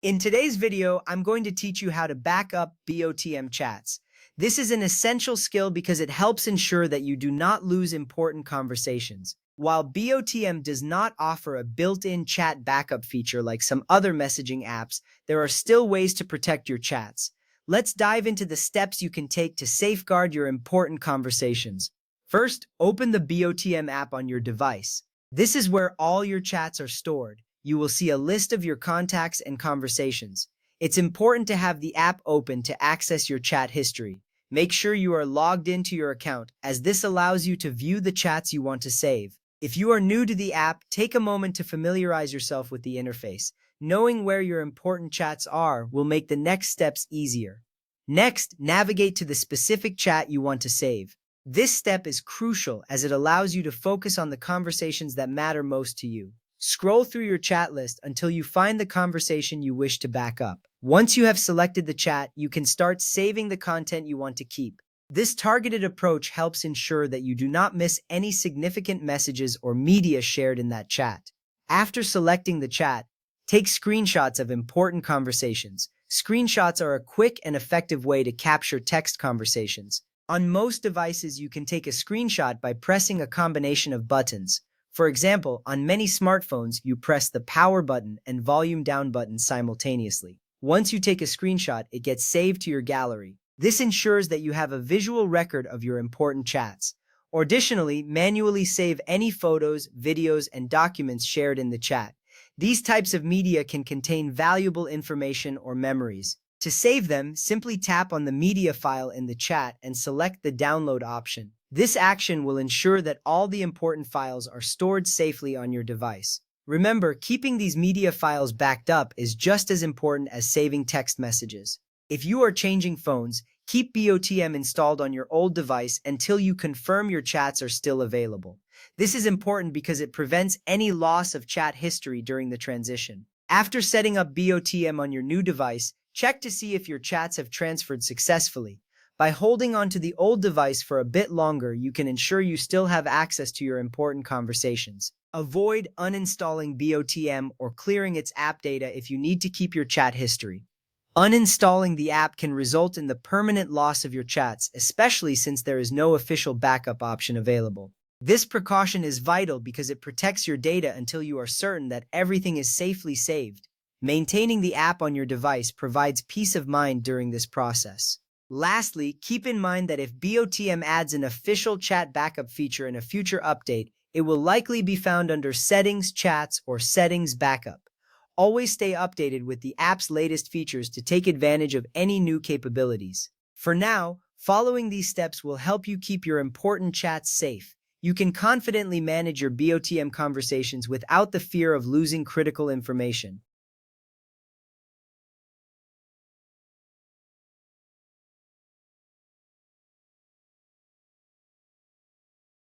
In today's video, I'm going to teach you how to back up BOTM chats. This is an essential skill because it helps ensure that you do not lose important conversations. While BOTM does not offer a built-in chat backup feature like some other messaging apps, there are still ways to protect your chats. Let's dive into the steps you can take to safeguard your important conversations. First, open the BOTM app on your device. This is where all your chats are stored. You will see a list of your contacts and conversations. It's important to have the app open to access your chat history. Make sure you are logged into your account, as this allows you to view the chats you want to save. If you are new to the app, take a moment to familiarize yourself with the interface. Knowing where your important chats are will make the next steps easier. Next, navigate to the specific chat you want to save. This step is crucial as it allows you to focus on the conversations that matter most to you. Scroll through your chat list until you find the conversation you wish to back up. Once you have selected the chat, you can start saving the content you want to keep. This targeted approach helps ensure that you do not miss any significant messages or media shared in that chat. After selecting the chat, take screenshots of important conversations. Screenshots are a quick and effective way to capture text conversations. On most devices, you can take a screenshot by pressing a combination of buttons. For example, on many smartphones, you press the power button and volume down button simultaneously. Once you take a screenshot, it gets saved to your gallery. This ensures that you have a visual record of your important chats. Additionally, manually save any photos, videos, and documents shared in the chat. These types of media can contain valuable information or memories. To save them, simply tap on the media file in the chat and select the download option. This action will ensure that all the important files are stored safely on your device. Remember, keeping these media files backed up is just as important as saving text messages. If you are changing phones, keep BOTM installed on your old device until you confirm your chats are still available. This is important because it prevents any loss of chat history during the transition. After setting up BOTM on your new device, check to see if your chats have transferred successfully. By holding onto the old device for a bit longer, you can ensure you still have access to your important conversations. Avoid uninstalling BOTM or clearing its app data if you need to keep your chat history. Uninstalling the app can result in the permanent loss of your chats, especially since there is no official backup option available. This precaution is vital because it protects your data until you are certain that everything is safely saved. Maintaining the app on your device provides peace of mind during this process. Lastly, keep in mind that if BOTM adds an official chat backup feature in a future update, it will likely be found under Settings Chats or Settings Backup. Always stay updated with the app's latest features to take advantage of any new capabilities. For now, following these steps will help you keep your important chats safe. You can confidently manage your BOTM conversations without the fear of losing critical information.